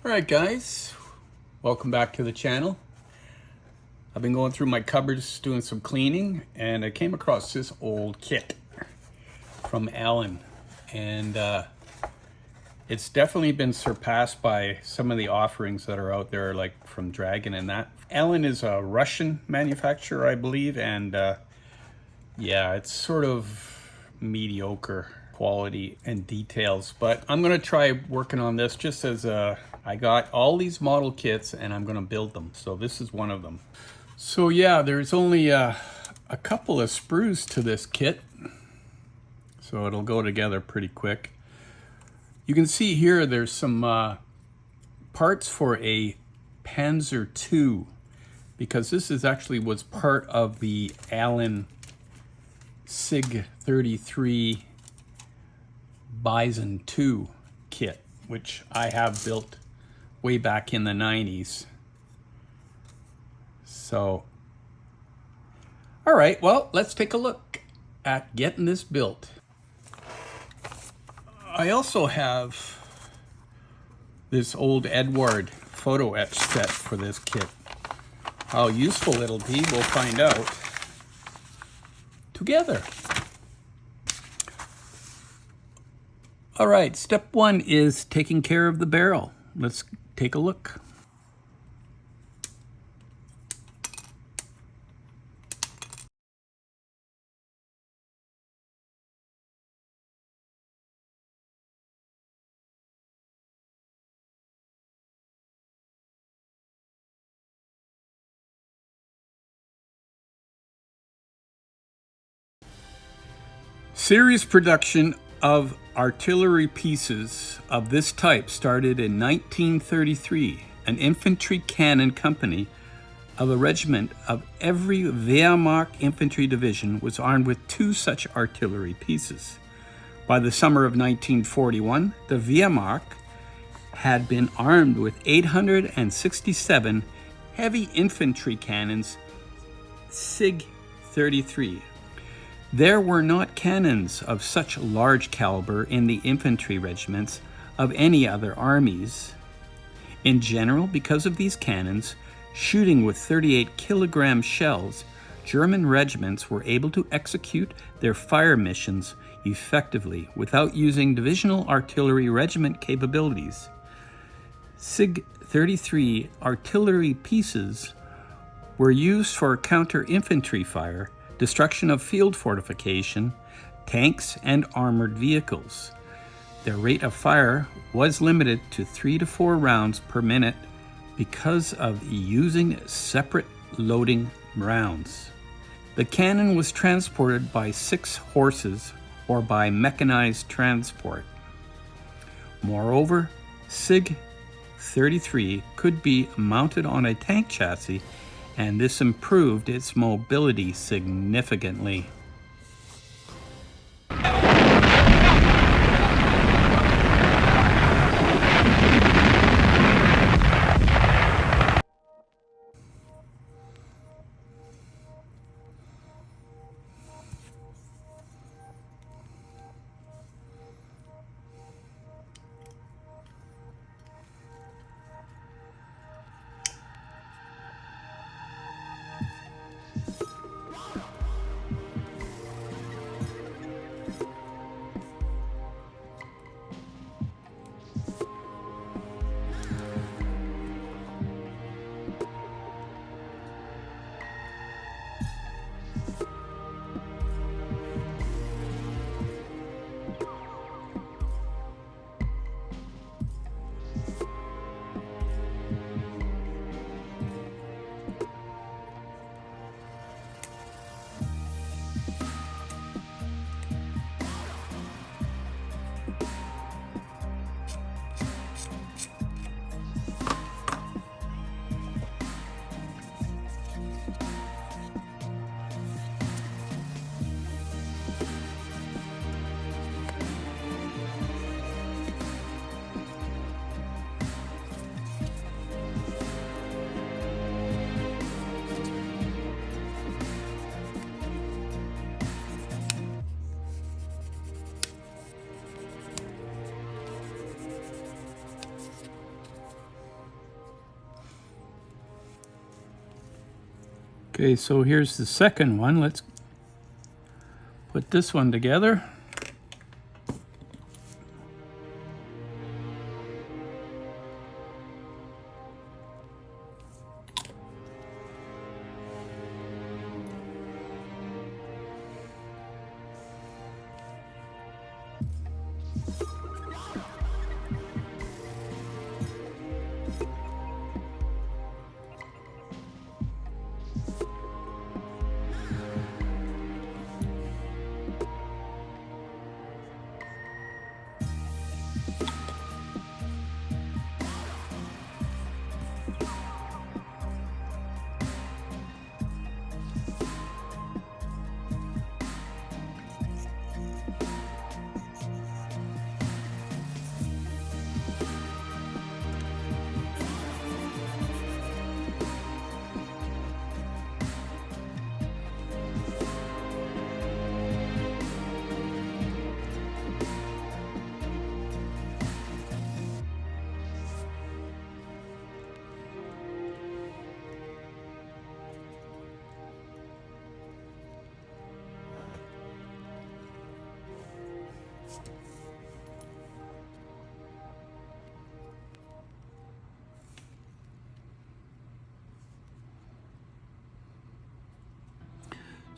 Alright guys, welcome back to the channel. I've been going through my cupboards doing some cleaning and I came across this old kit from Allen, and it's definitely been surpassed by some of the offerings that are out there, like from Dragon and that. Allen is a Russian manufacturer, I believe, and yeah, it's sort of mediocre quality and details, but I'm gonna try working on this just as I got all these model kits and I'm gonna build them. So this is one of them. So yeah, there's only a couple of sprues to this kit, so it'll go together pretty quick. You can see here there's some parts for a Panzer II, because this is actually was part of the Allen SIG 33 Bison II kit, which I have built way back in the 90s. So, all right, well, let's take a look at getting this built. I also have this old Edward photo etch set for this kit. How useful it'll be, we'll find out together. All right, step one is taking care of the barrel. Let's take a look. Series production of artillery pieces of this type started in 1933. An infantry cannon company of a regiment of every Wehrmacht infantry division was armed with 2 such artillery pieces. By the summer of 1941, the Wehrmacht had been armed with 867 heavy infantry cannons, SIG 33. There were not cannons of such large caliber in the infantry regiments of any other armies. In general, because of these cannons, shooting with 38-kilogram shells, German regiments were able to execute their fire missions effectively without using divisional artillery regiment capabilities. SIG 33 artillery pieces were used for counter-infantry fire, destruction of field fortification, tanks, and armored vehicles. Their rate of fire was limited to 3 to 4 rounds per minute because of using separate loading rounds. The cannon was transported by 6 horses or by mechanized transport. Moreover, sIG 33 could be mounted on a tank chassis, and this improved its mobility significantly. Okay, so here's the second one. Let's put this one together.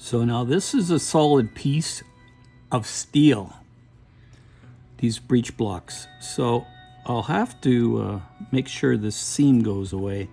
So now this is a solid piece of steel, these breech blocks. So I'll have to make sure this seam goes away.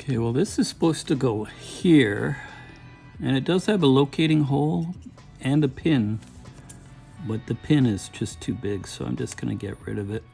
Okay, well this is supposed to go here, and it does have a locating hole and a pin, but the pin is just too big, so I'm just gonna get rid of it.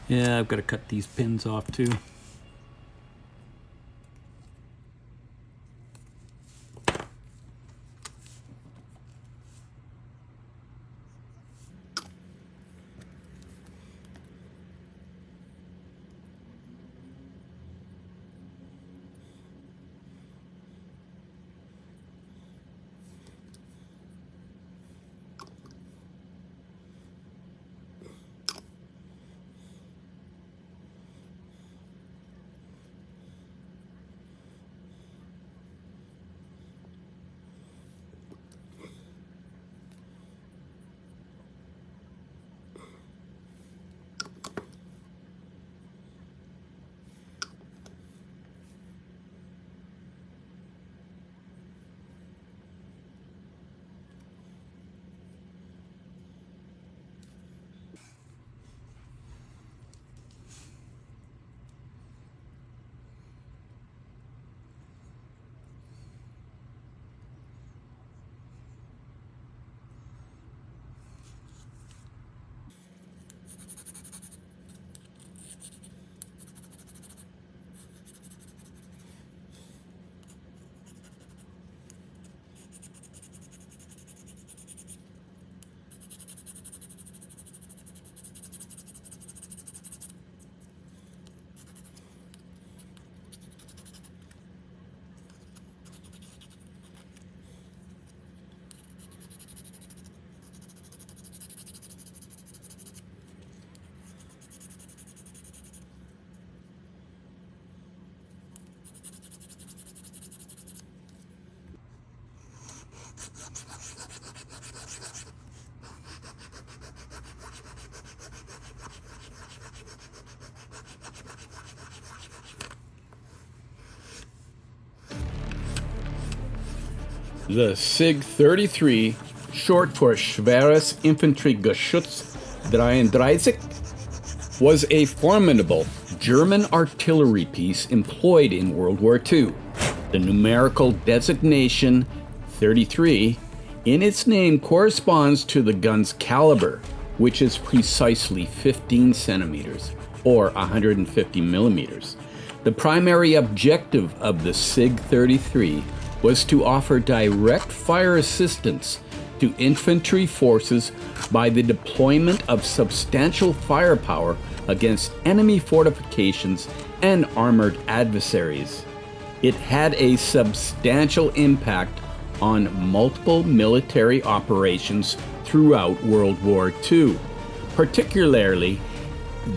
Yeah, I've got to cut these pins off too. The SIG 33, short for Schweres Infantry Geschütz 33, was a formidable German artillery piece employed in World War II. The numerical designation 33 in its name corresponds to the gun's caliber, which is precisely 15 centimeters or 150 millimeters. The primary objective of the SIG 33 was to offer direct fire assistance to infantry forces by the deployment of substantial firepower against enemy fortifications and armored adversaries. It had a substantial impact on multiple military operations throughout World War II, particularly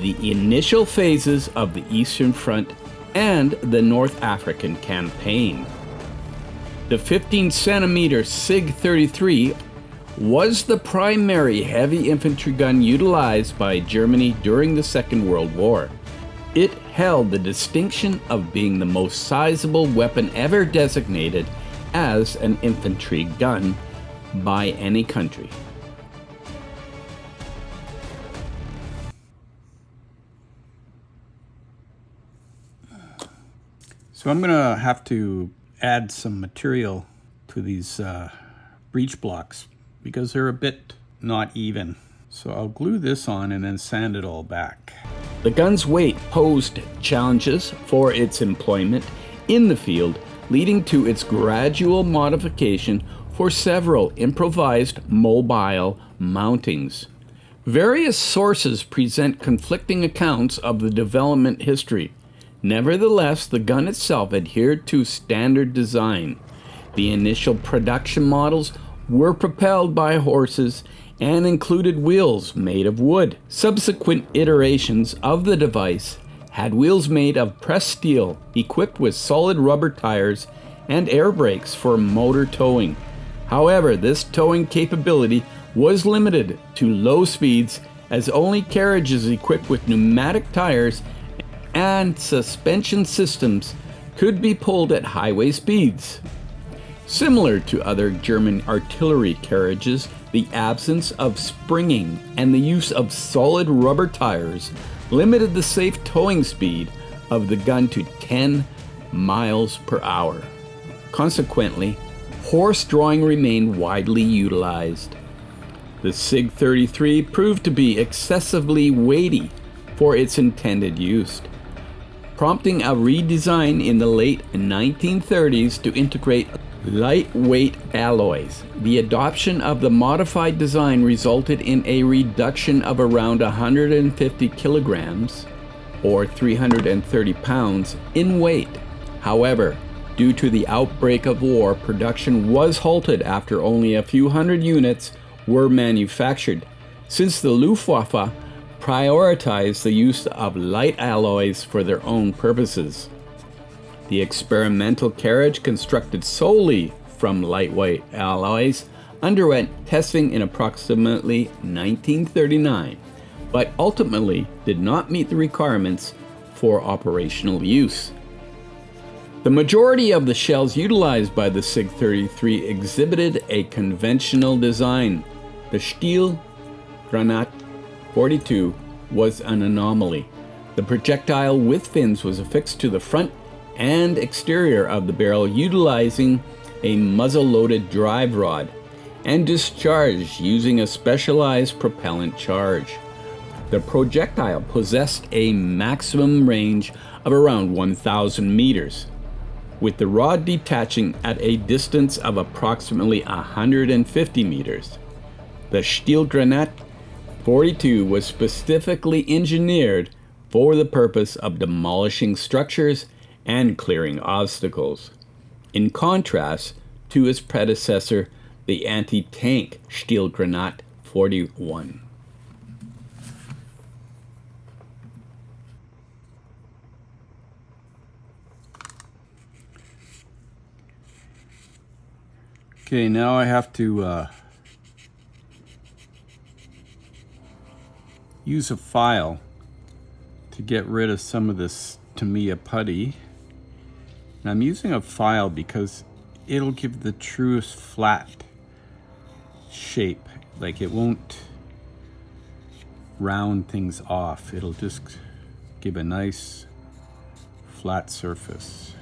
the initial phases of the Eastern Front and the North African Campaign. The 15-centimeter SIG 33 was the primary heavy infantry gun utilized by Germany during the Second World War. It held the distinction of being the most sizable weapon ever designated as an infantry gun by any country. So I'm going to have to add some material to these breech blocks because they're a bit not even. So I'll glue this on and then sand it all back. The gun's weight posed challenges for its employment in the field, leading to its gradual modification for several improvised mobile mountings. Various sources present conflicting accounts of the development history. Nevertheless, the gun itself adhered to standard design. The initial production models were propelled by horses and included wheels made of wood. Subsequent iterations of the device had wheels made of pressed steel equipped with solid rubber tires and air brakes for motor towing. However, this towing capability was limited to low speeds, as only carriages equipped with pneumatic tires and suspension systems could be pulled at highway speeds. Similar to other German artillery carriages, the absence of springing and the use of solid rubber tires limited the safe towing speed of the gun to 10 miles per hour. Consequently, horse drawing remained widely utilized. The SIG 33 proved to be excessively weighty for its intended use, prompting a redesign in the late 1930s to integrate lightweight alloys. The adoption of the modified design resulted in a reduction of around 150 kilograms, or 330 pounds, in weight. However, due to the outbreak of war, production was halted after only a few hundred units were manufactured, since the Luftwaffe prioritized the use of light alloys for their own purposes. The experimental carriage, constructed solely from lightweight alloys, underwent testing in approximately 1939, but ultimately did not meet the requirements for operational use. The majority of the shells utilized by the SIG-33 exhibited a conventional design. The Steel Granat 42 was an anomaly. The projectile with fins was affixed to the front and exterior of the barrel utilizing a muzzle-loaded drive rod and discharged using a specialized propellant charge. The projectile possessed a maximum range of around 1,000 meters, with the rod detaching at a distance of approximately 150 meters. The Steel Granat 42 was specifically engineered for the purpose of demolishing structures and clearing obstacles, in contrast to its predecessor, the anti-tank Steel Granat 41. Okay, now I have to use a file to get rid of some of this Tamiya putty. And I'm using a file because it'll give the truest flat shape. Like, it won't round things off. It'll just give a nice flat surface.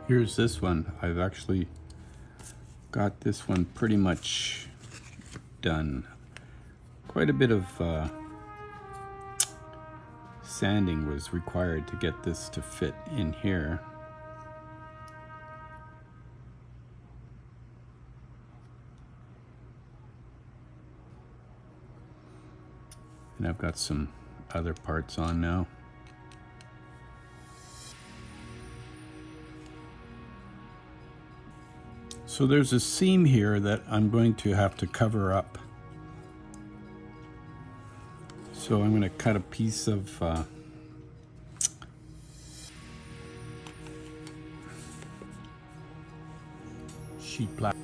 Here's this one. I've actually got this one pretty much done. Quite a bit of sanding was required to get this to fit in here. And I've got some other parts on now. So there's a seam here that I'm going to have to cover up. So I'm going to cut a piece of sheet plastic.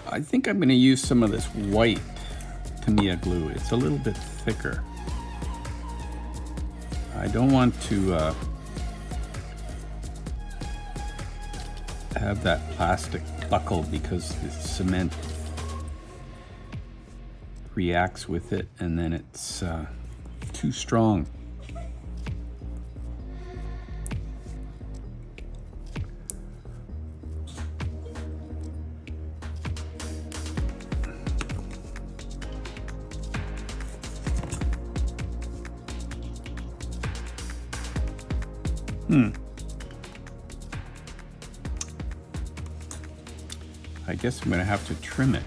I think I'm going to use some of this white Tamiya glue. It's a little bit thicker. I don't want to have that plastic buckle because the cement reacts with it and then it's too strong. I guess I'm going to have to trim it.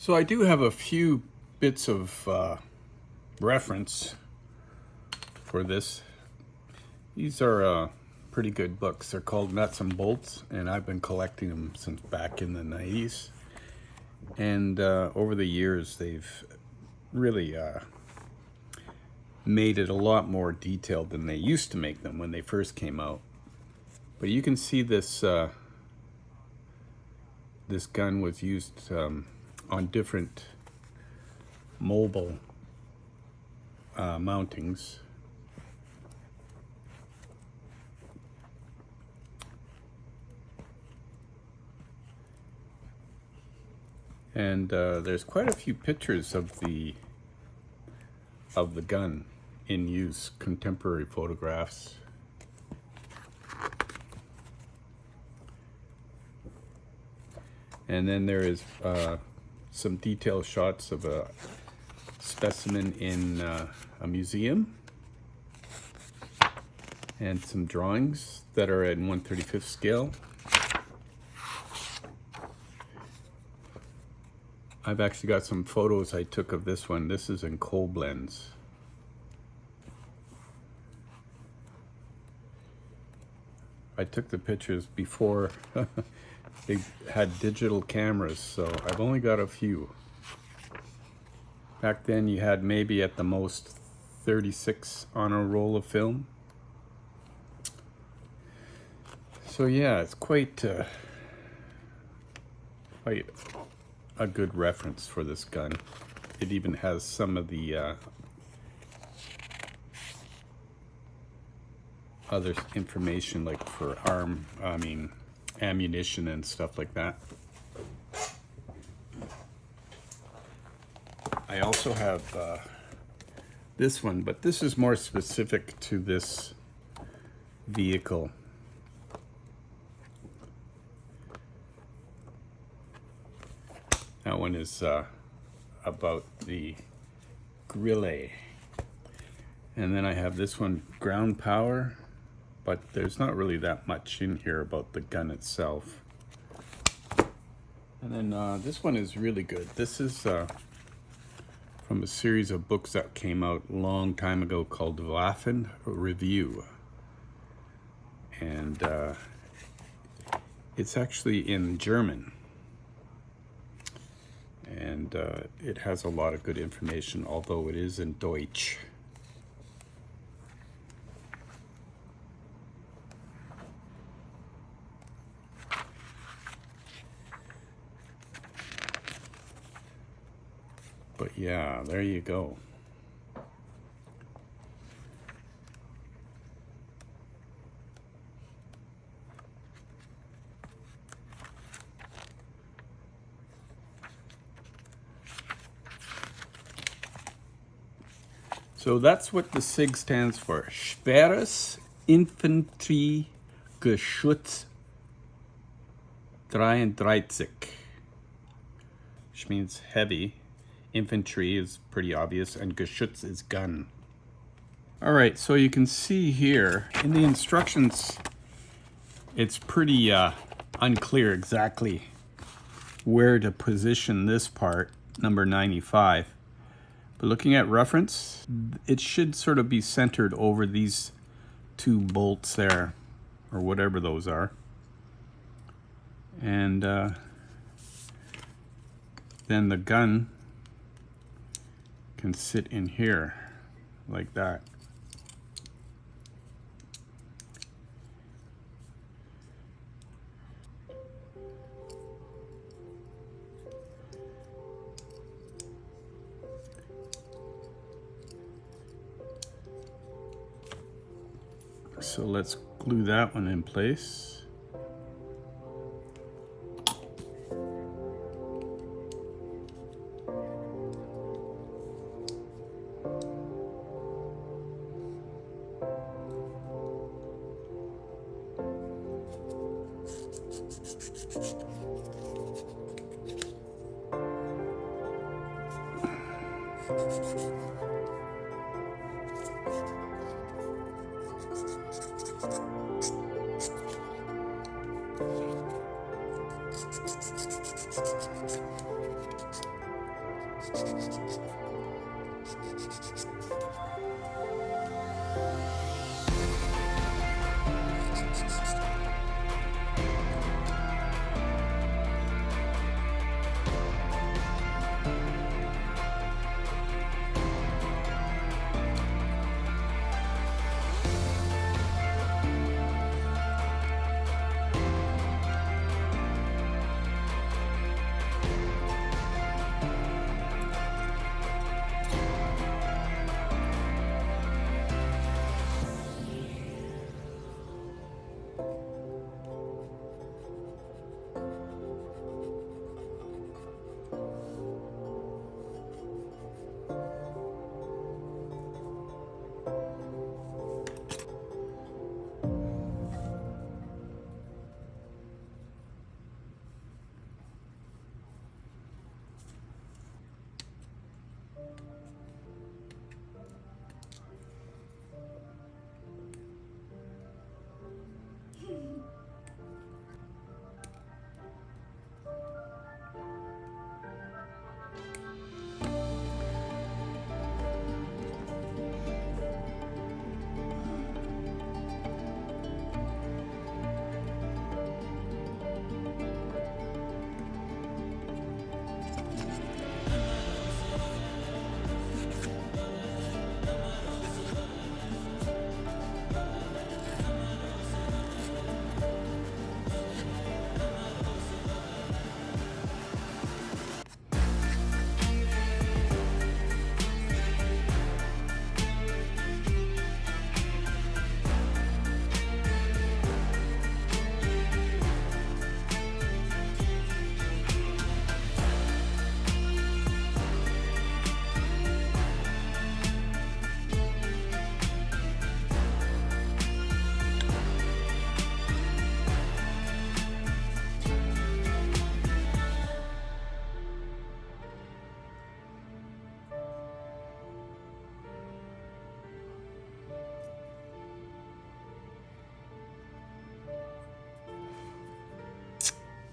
So I do have a few bits of reference for this. These are pretty good books. They're called Nuts and Bolts, and I've been collecting them since back in the 90s. And over the years, they've really made it a lot more detailed than they used to make them when they first came out. But you can see this this gun was used on different mobile mountings. And there's quite a few pictures of the gun in use, contemporary photographs. And then there is some detailed shots of a specimen in a museum, and some drawings that are at 1/35 scale. I've actually got some photos I took of this one. This is in coal blends. I took the pictures before they had digital cameras, so I've only got a few. Back then you had maybe at the most 36 on a roll of film. So yeah, it's quite a good reference for this gun. It even has some of the other information, like for ammunition and stuff like that. I also have this one, but this is more specific to this vehicle. That one is about the grille. And then I have this one, ground power, but there's not really that much in here about the gun itself. And then this one is really good. This is from a series of books that came out a long time ago called Waffen Review. And it's actually in German. And it has a lot of good information, although it is in Deutsch. But yeah, there you go. So that's what the SIG stands for. Schweres Infanterie Geschütz 33. Which means heavy. Infantry is pretty obvious, and Geschütz is gun. All right, so you can see here in the instructions, it's pretty unclear exactly where to position this part, number 95. But looking at reference, it should sort of be centered over these two bolts there, or whatever those are. And then the gun can sit in here like that. So let's glue that one in place.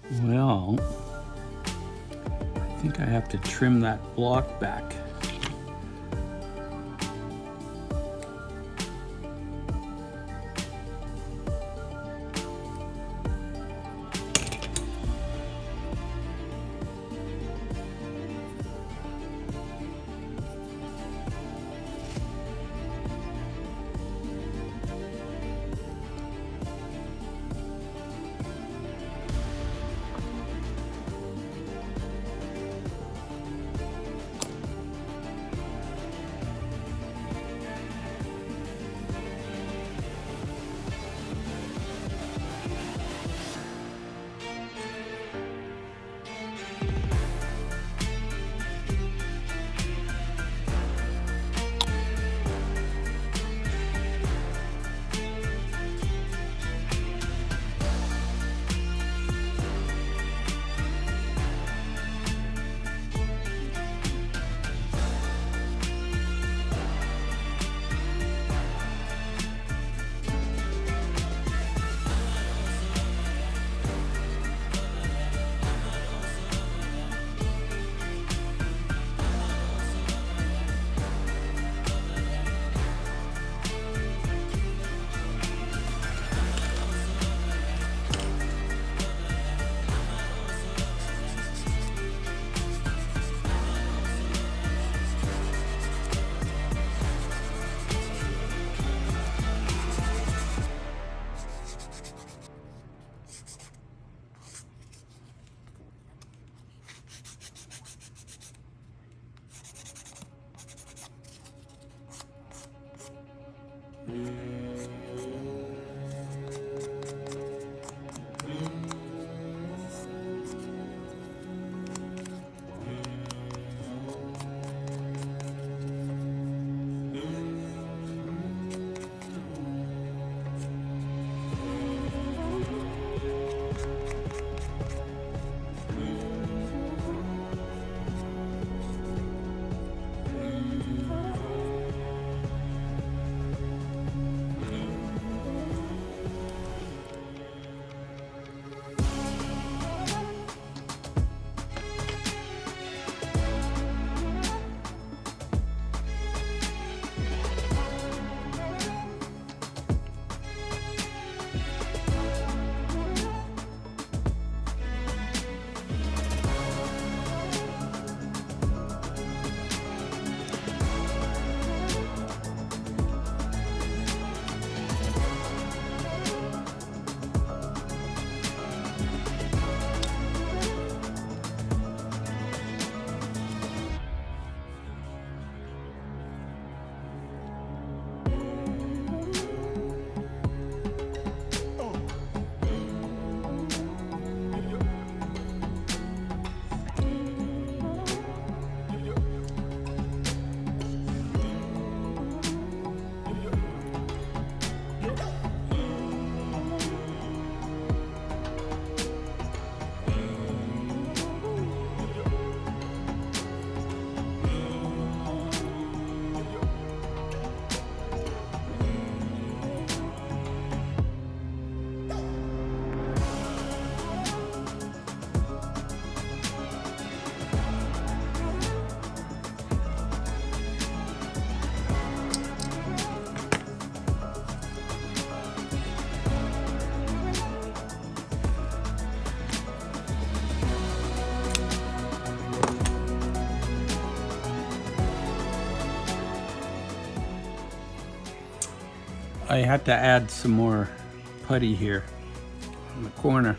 Well, I think I have to trim that block back. I had to add some more putty here in the corner.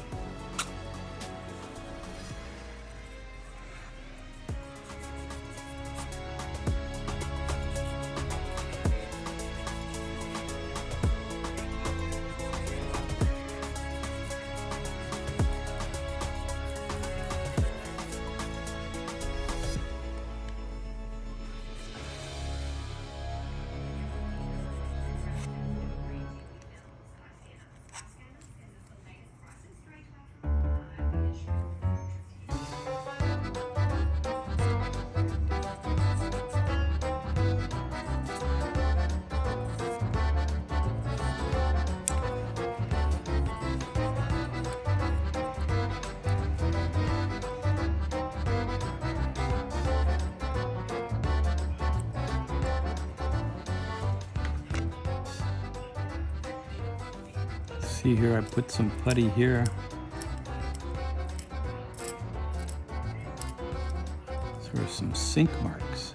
See here, I put some putty here. So there's some sink marks.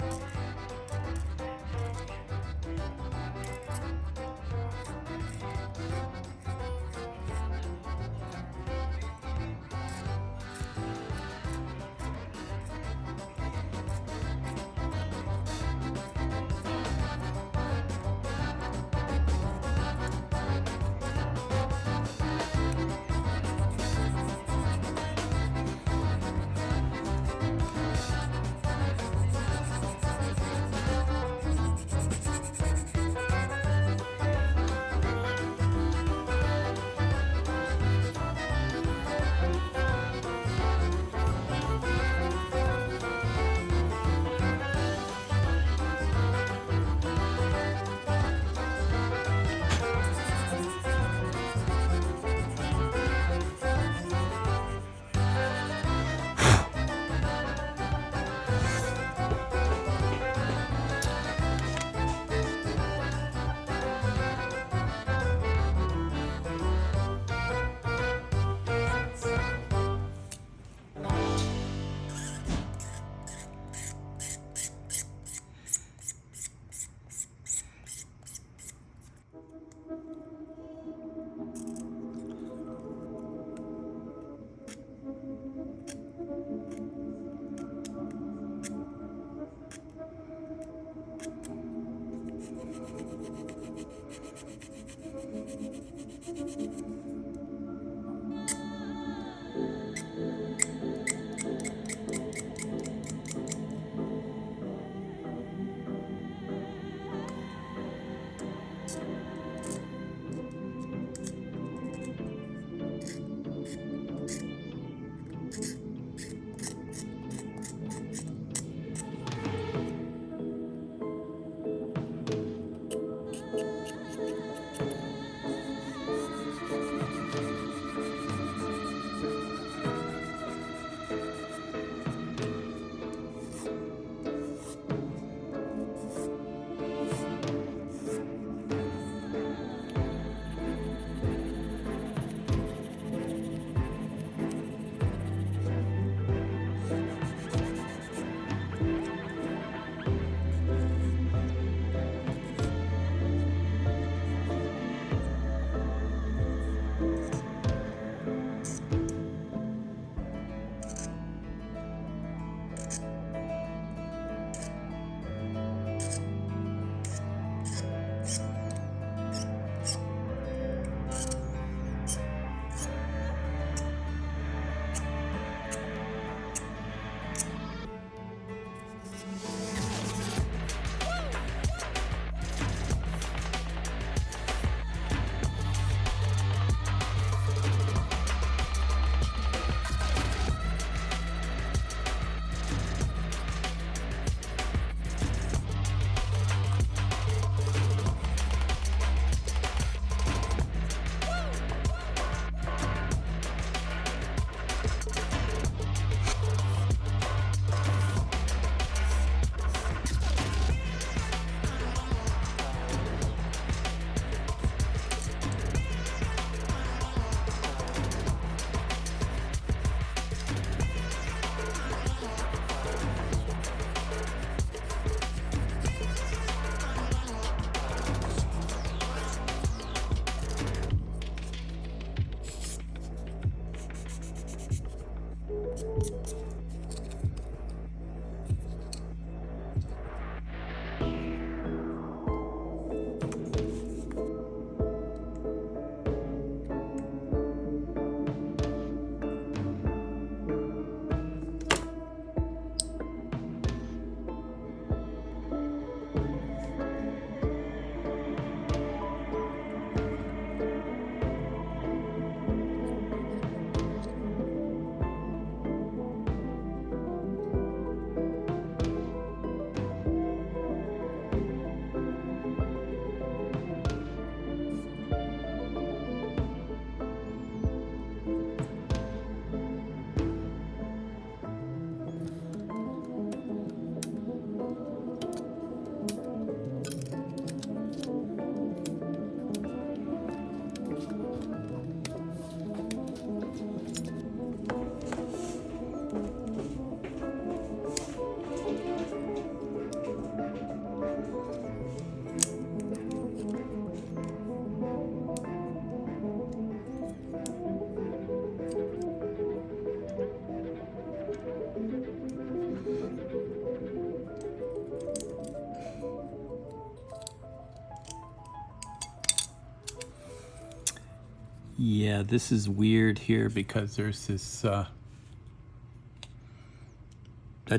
Yeah, this is weird here because there's this, that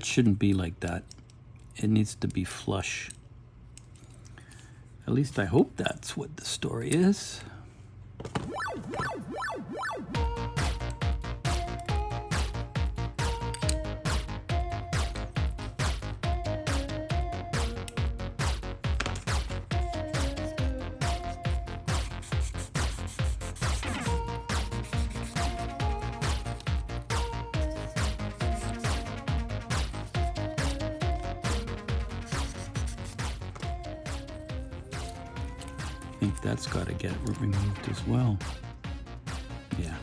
shouldn't be like that. It needs to be flush. At least I hope that's what the story is. I think that's got to get removed as well. Yeah.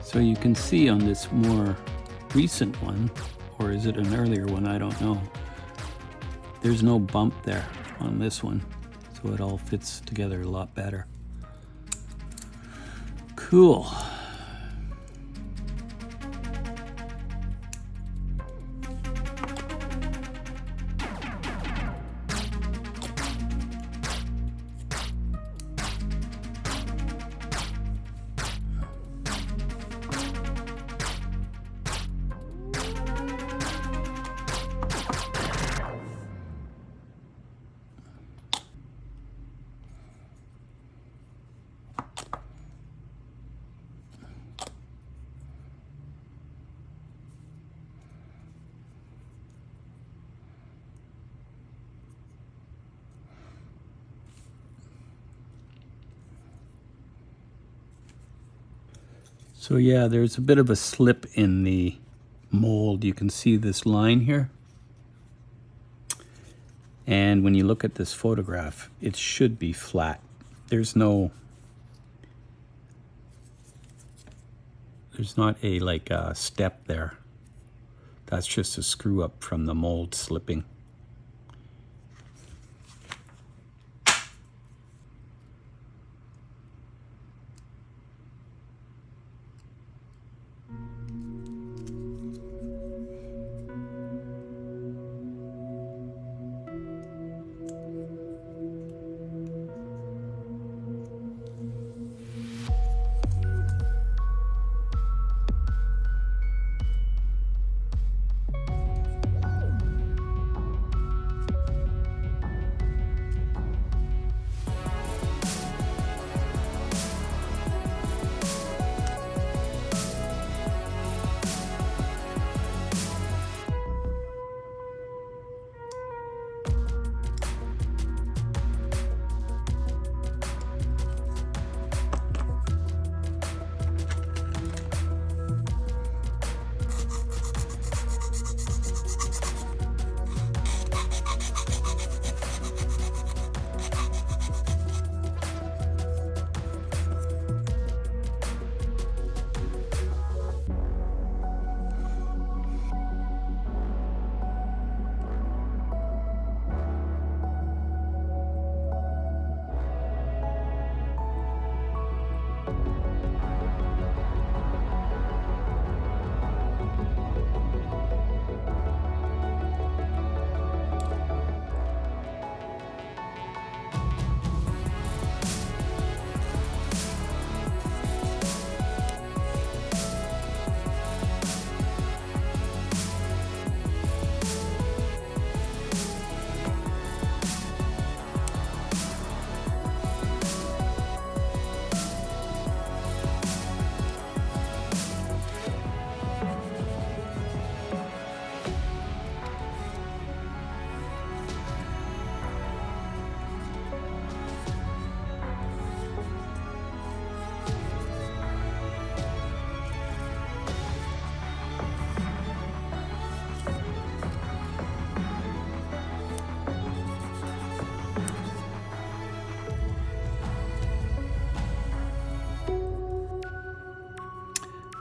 So you can see on this more recent one, or is it an earlier one? I don't know. There's no bump there on this one, so it all fits together a lot better. Cool. So yeah, there's a bit of a slip in the mold. You can see this line here. And when you look at this photograph, it should be flat. There's not a like a step there. That's just a screw up from the mold slipping.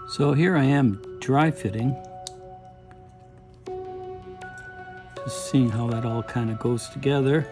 So here I am dry fitting, just seeing how that all kind of goes together.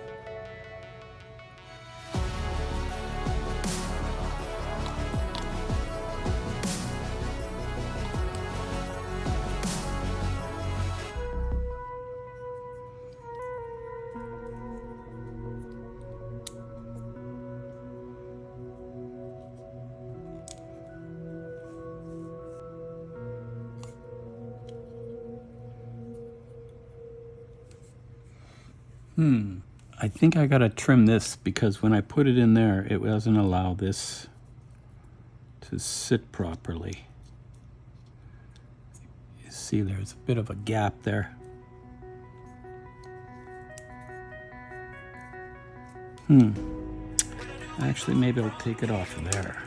I think I gotta trim this because when I put it in there, it doesn't allow this to sit properly. You see there's a bit of a gap there. Actually, maybe I'll take it off of there.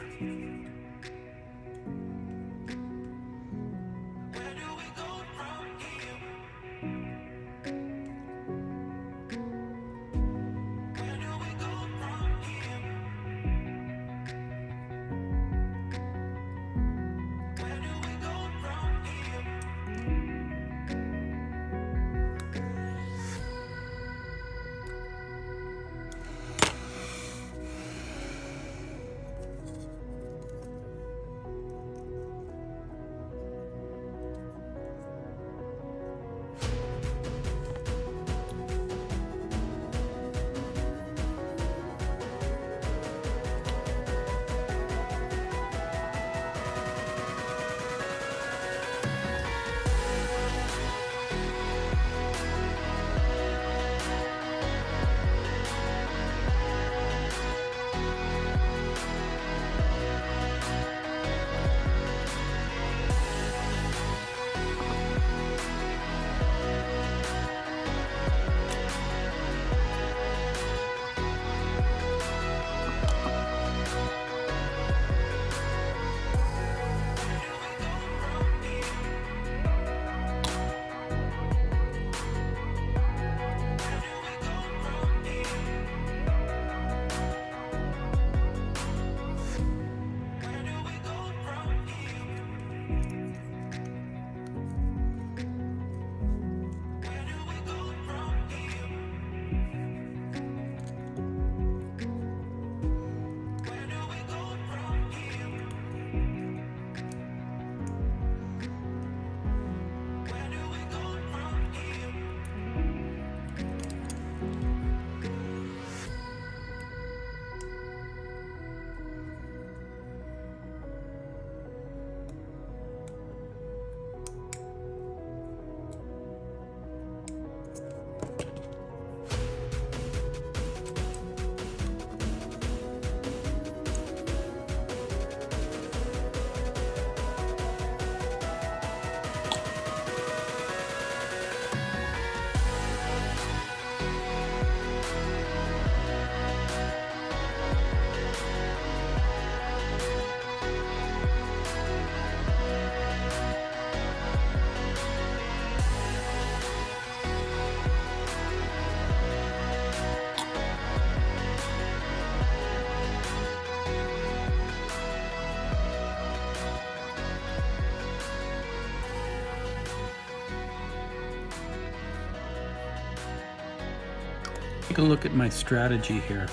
Take a look at my strategy here.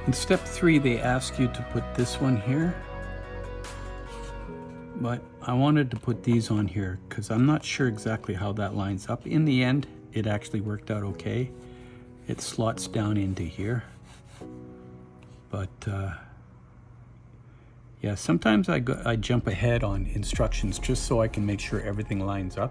In step 3, they ask you to put this one here, but I wanted to put these on here because I'm not sure exactly how that lines up. In the end, it actually worked out okay. It slots down into here, but yeah, sometimes I jump ahead on instructions just so I can make sure everything lines up.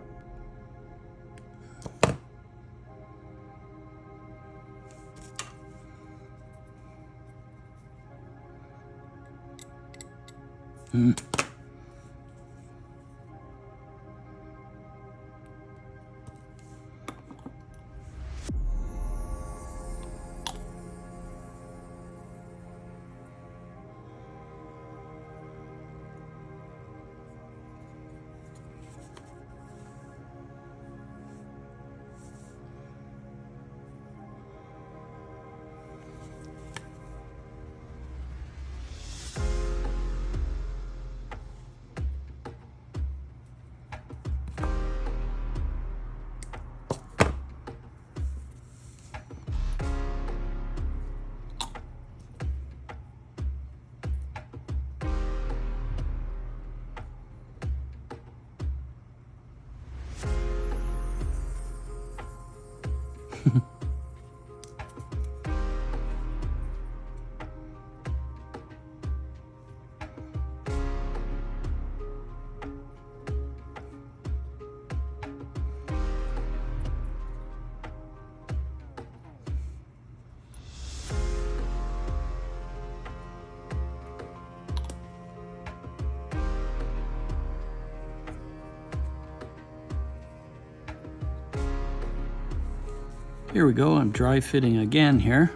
Here we go, I'm dry fitting again here.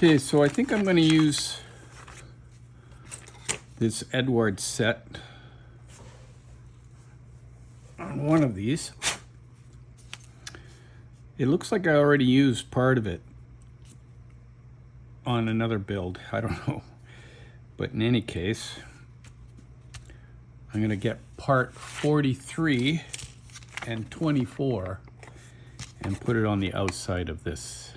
Okay, so I think I'm going to use this Edward set on one of these. It looks like I already used part of it on another build. I don't know. But in any case, I'm going to get part 43 and 24 and put it on the outside of this